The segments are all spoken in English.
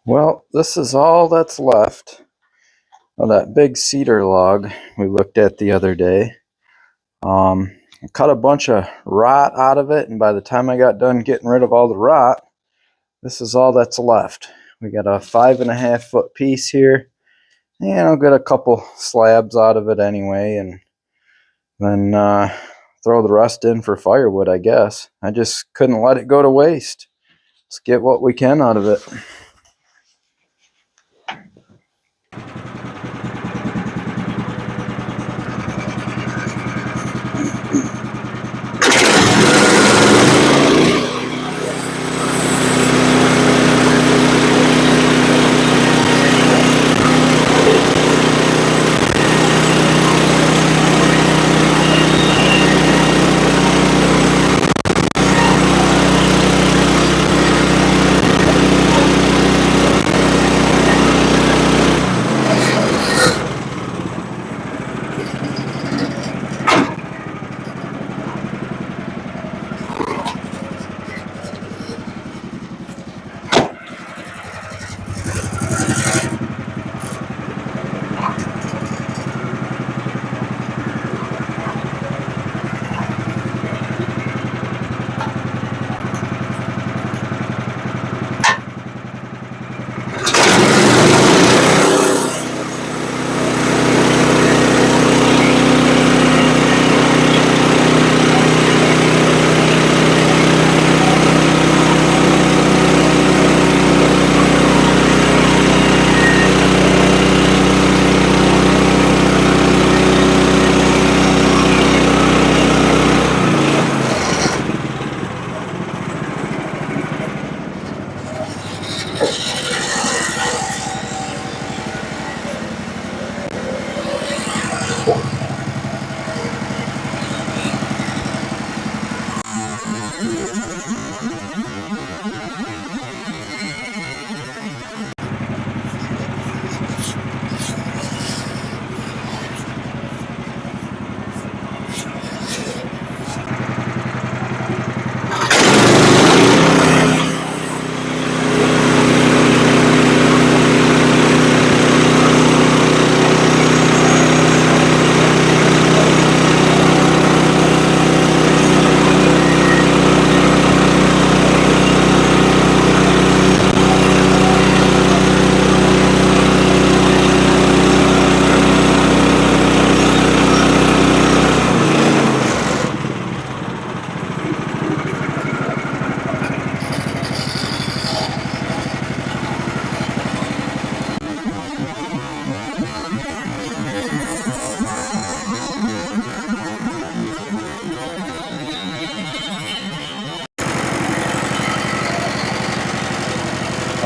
Well, this is all that's left of that big cedar log we looked at the other day. I cut a bunch of rot out of it, and by the time I got done getting rid of all the rot, this is all that's left. We got a 5.5 foot piece here, and I'll get a couple slabs out of it anyway, and then throw the rest in for firewood, I guess. I just couldn't let it go to waste. Let's get what we can out of it.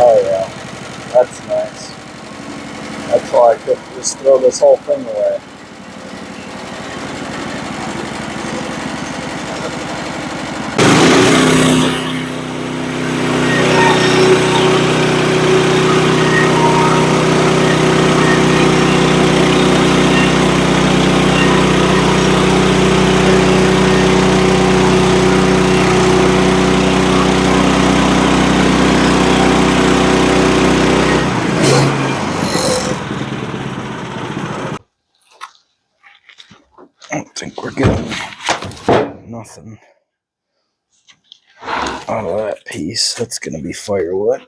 Oh yeah, that's nice. That's why I couldn't just throw this whole thing away. I don't think we're getting nothing out of that piece. That's going to be firewood.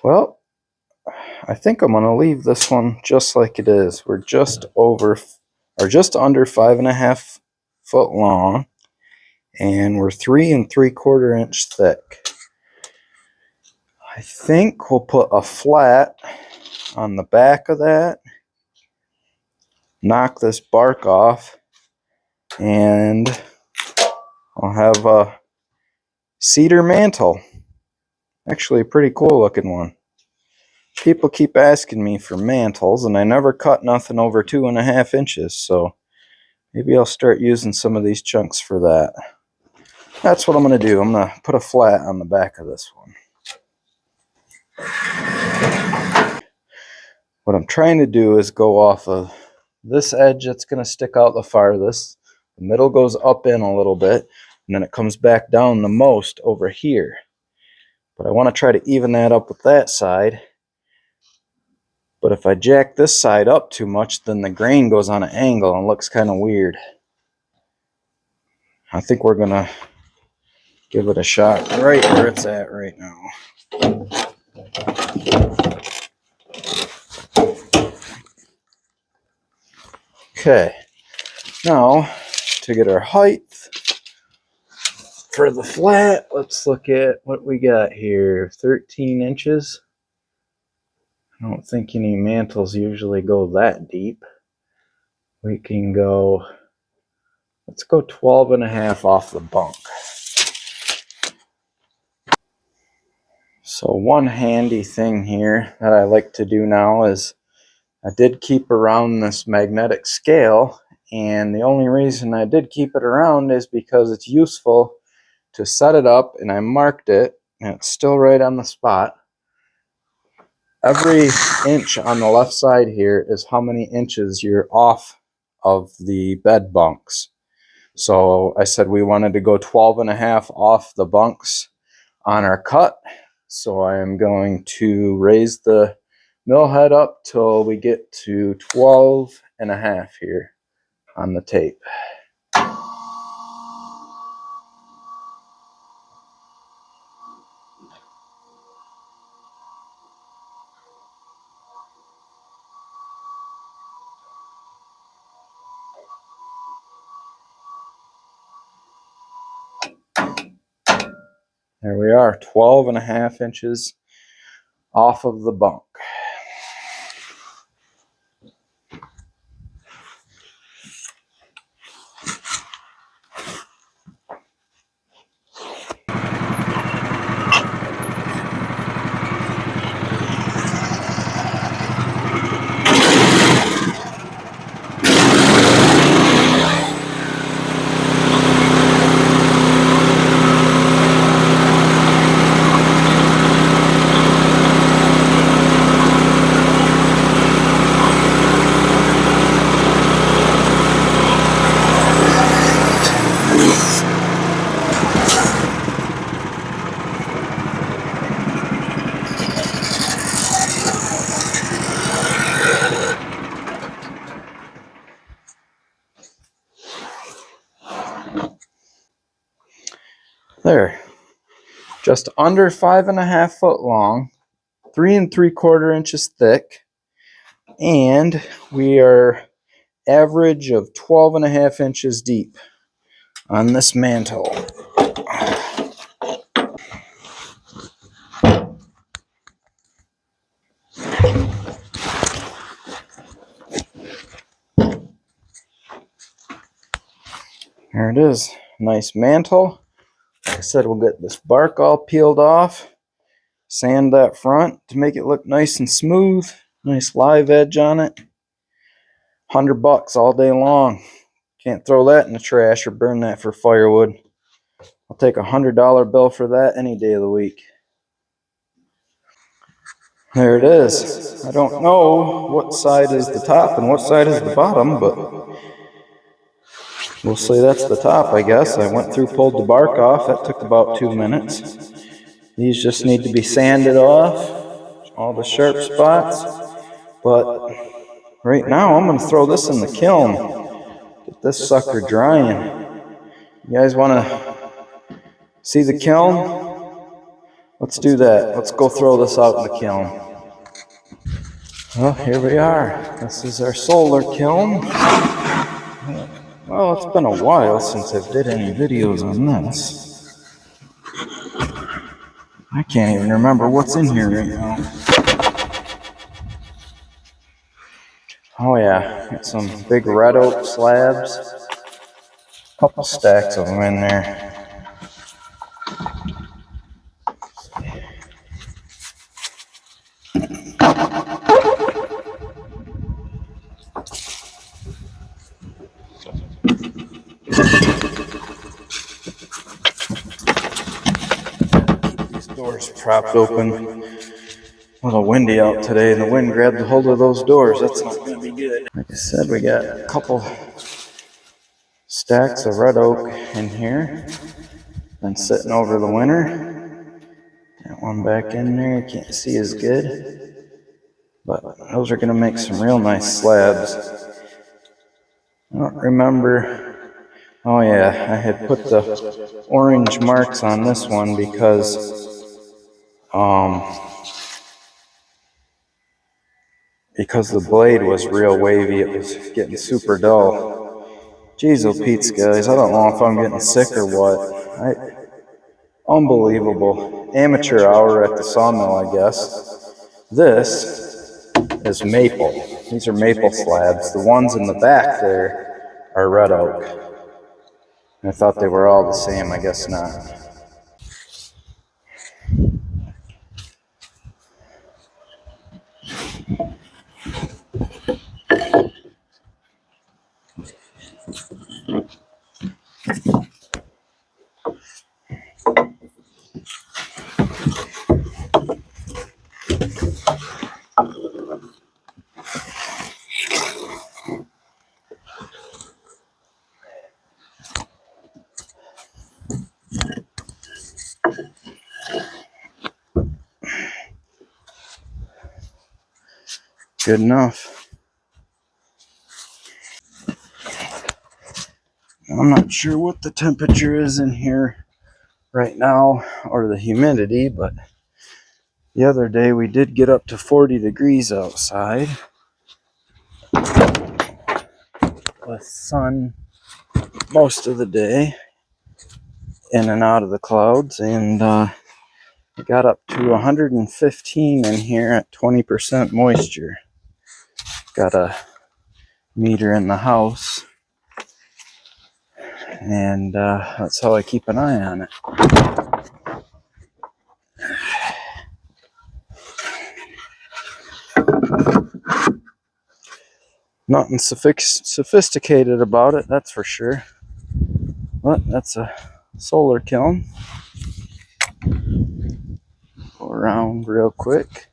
Well, I think I'm going to leave this one just like it is. We're just over, or just under 5.5 foot long, and we're 3 3/4 inch thick. I think we'll put a flat on the back of that, knock this bark off, and I'll have a cedar mantle. Actually a pretty cool looking one. People keep asking me for mantles, and I never cut nothing over 2.5 inches, so maybe I'll start using some of these chunks for that. That's what I'm going to do. I'm going to put a flat on the back of this one. What I'm trying to do is go off of this edge that's going to stick out the farthest. The middle goes up in a little bit, and then it comes back down the most over here. But I want to try to even that up with that side. But if I jack this side up too much, then the grain goes on an angle and looks kind of weird. I think we're going to give it a shot right where it's at right now. Okay, now to get our height for the flat, let's look at what we got here. 13 inches. I don't think any mantles usually go that deep. We can go, let's go 12.5 off the bunk. So one handy thing here that I like to do now is I did keep around this magnetic scale, and the only reason I did keep it around is because it's useful to set it up, and I marked it, and it's still right on the spot. Every inch on the left side here is how many inches you're off of the bed bunks. So I said we wanted to go 12.5 off the bunks on our cut. So I am going to raise the mill head up till we get to 12.5 here on the tape. There we are, 12.5 inches off of the bunk. There, just under 5.5 foot long, 3 3/4 inches thick, and we are average of 12.5 inches deep on this mantle. There it is, nice mantle. Like I said, we'll get this bark all peeled off, sand that front to make it look nice and smooth, nice live edge on it. $100 all day long. Can't throw that in the trash or burn that for firewood. I'll take a $100 bill for that any day of the week. There it is. I don't know what side is the top and what side is the bottom, but we'll say that's the top, I guess. I went through, pulled the bark off. That took about 2 minutes. These just need to be sanded off, all the sharp spots. But right now, I'm going to throw this in the kiln. Get this sucker drying. You guys want to see the kiln? Let's do that. Let's go throw this out in the kiln. Well, here we are. This is our solar kiln. Well, it's been a while since I've did any videos on this. I can't even remember what's in here right now. Oh yeah, got some big red oak slabs. A couple stacks of them in there. Keep these doors propped open. A little windy out today, and the wind grabbed a hold of those doors. That's not going to be good. Like I said, we got a couple stacks of red oak in here. Been sitting over the winter. Got one back in there. Can't see as good, but those are going to make some real nice slabs. I don't remember. Oh yeah, I had put the orange marks on this one because the blade was real wavy. It was getting super dull. Jeez, oh Pete's, guys, I don't know if I'm getting sick or what. Unbelievable. Amateur hour at the sawmill, I guess. This is maple. These are maple slabs. The ones in the back there are red oak. I thought they were all the same. I guess not. Good enough. I'm not sure what the temperature is in here right now or the humidity, but the other day we did get up to 40 degrees outside with sun most of the day in and out of the clouds, and it got up to 115 in here at 20% moisture. Got a meter in the house, and that's how I keep an eye on it. Nothing sophisticated about it, that's for sure. But that's a solar kiln. Go around real quick.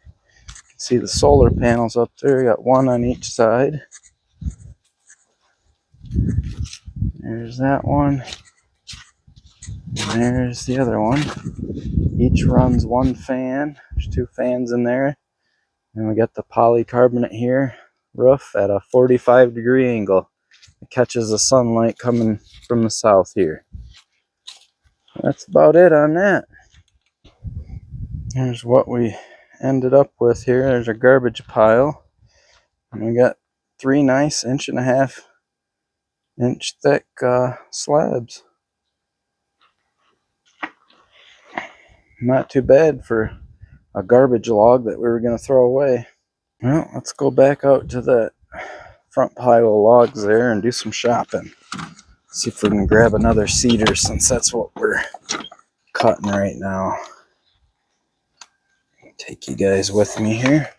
You can see the solar panels up there. Got one on each side. There's that one. And there's the other one. Each runs one fan. There's two fans in there. And we got the polycarbonate here. Roof at a 45-degree angle. It catches the sunlight coming from the south here. That's about it on that. Here's what we ended up with here. There's a garbage pile. And we got 3 nice 1.5 inch thick slabs. Not too bad for a garbage log that we were going to throw away. Well, let's go back out to that front pile of logs there and do some shopping. See if we can grab another cedar, since that's what we're cutting right now. Take you guys with me here.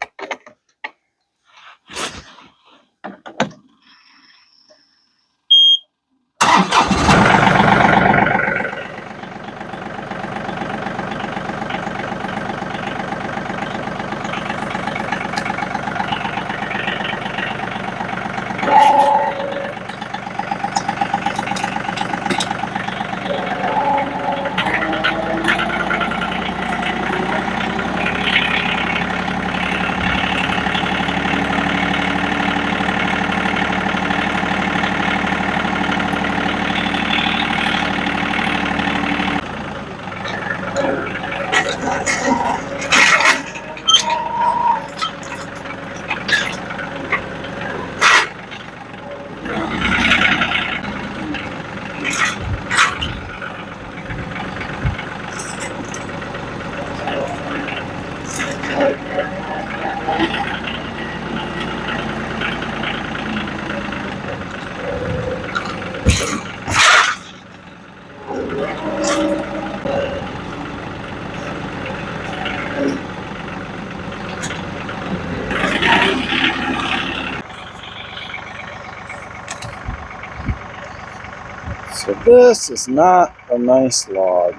So this is not a nice log.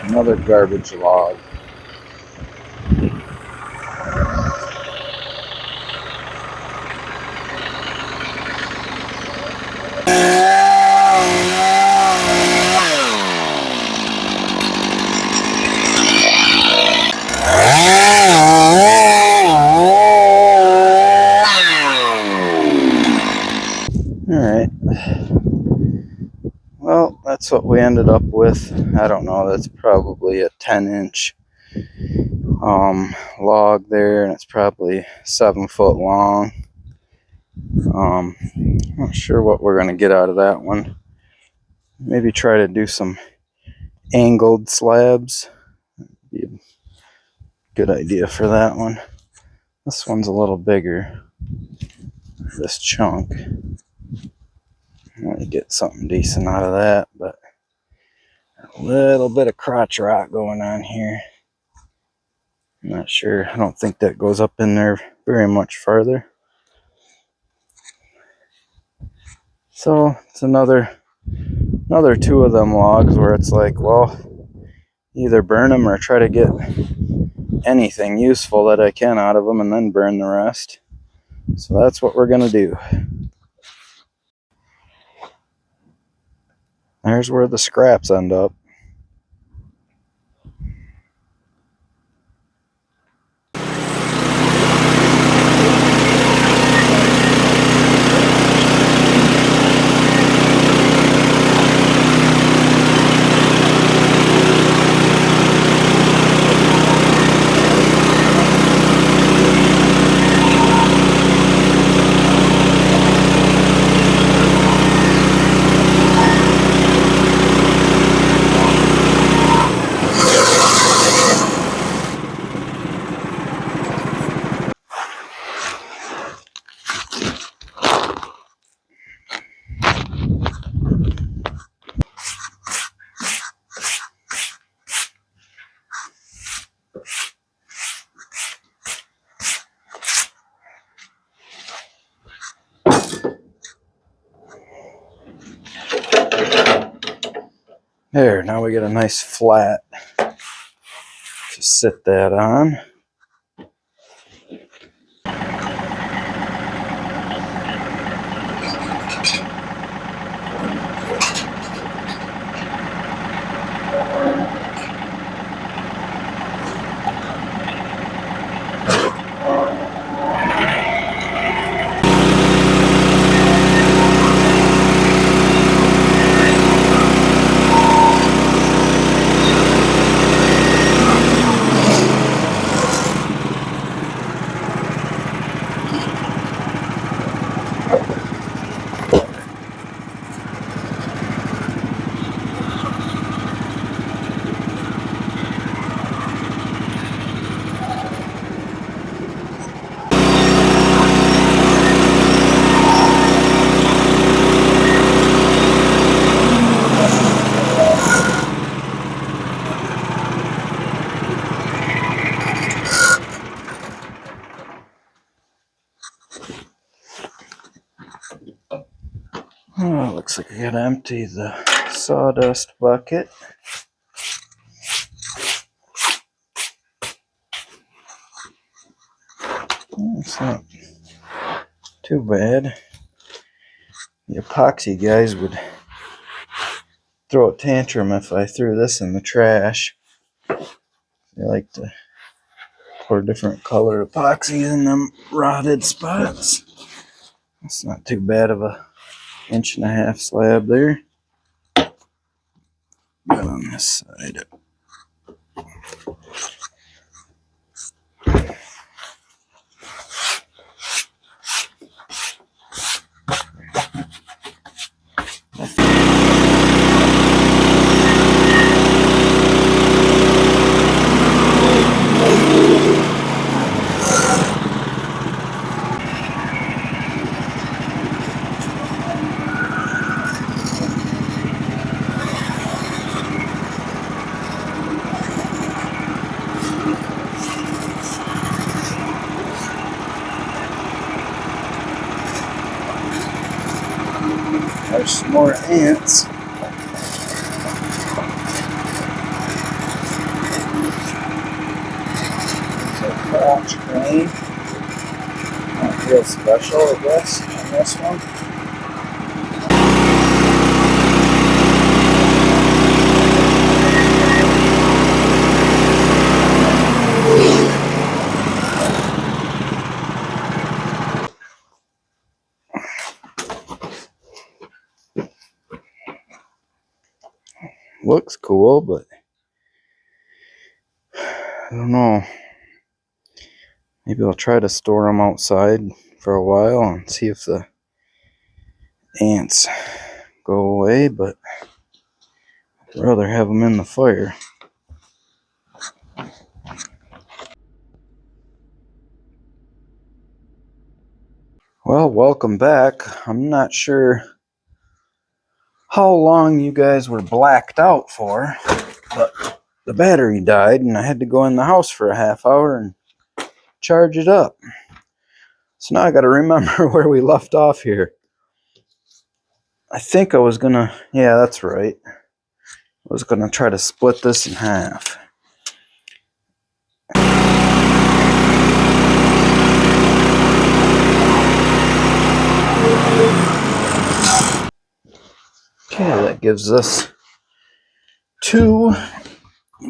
Another garbage log. Alright. Well, that's what we ended up with. I don't know, that's probably a 10-inch log there, and it's probably 7 foot long. Not sure what we're going to get out of that one. Maybe try to do some angled slabs. Be a good idea for that one. This one's a little bigger, this chunk. Might get something decent out of that, but a little bit of crotch rot going on here. I'm not sure. I don't think that goes up in there very much farther. So it's another 2 of them logs where it's like, well, either burn them or try to get anything useful that I can out of them and then burn the rest. So that's what we're gonna do. There's where the scraps end up. There, now we get a nice flat to sit that on. Oh, looks like I gotta empty the sawdust bucket. It's not too bad. The epoxy guys would throw a tantrum if I threw this in the trash. They like to pour different color epoxy in them rotted spots. It's not too bad of a 1.5-inch slab there. Got on this side. There's some more ants. There's a crotch crane. Not real special, I guess, on this one. Looks cool, but I don't know. Maybe I'll try to store them outside for a while and see if the ants go away, but I'd rather have them in the fire. Well, welcome back. I'm not sure how long you guys were blacked out for, but the battery died and I had to go in the house for a half hour and charge it up. So now I got to remember where we left off here. I think I was gonna, yeah, that's right. I was gonna try to split this in half. Okay, that gives us 2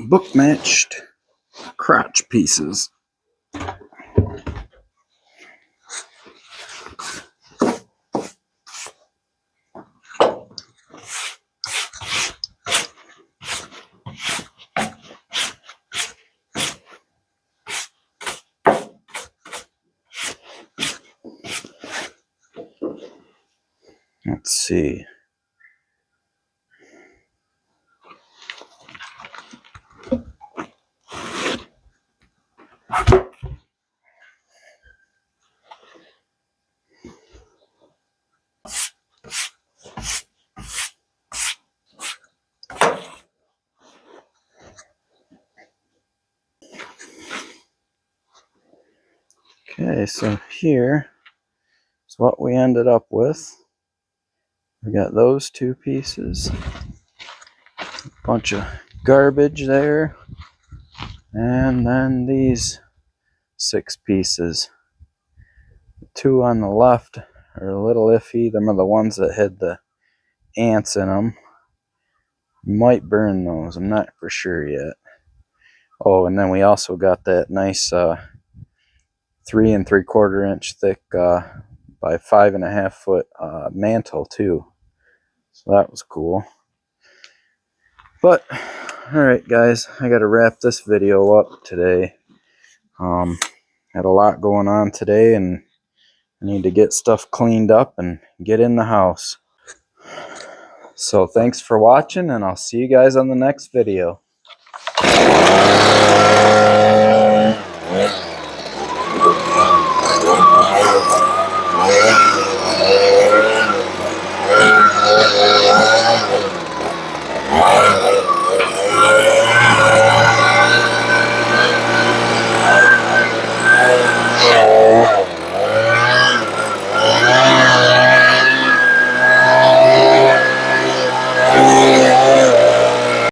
book matched crotch pieces. Let's see. Okay, so here is what we ended up with. We got those 2 pieces, a bunch of garbage there, and then these 6 pieces. The 2 on the left are a little iffy. Them are the ones that had the ants in them. Might burn those, I'm not for sure yet. Oh, and then we also got that nice 3 3/4 inch thick by 5.5 foot mantle too. So that was cool. But alright guys, I gotta wrap this video up today. Had a lot going on today and I need to get stuff cleaned up and get in the house. So thanks for watching and I'll see you guys on the next video.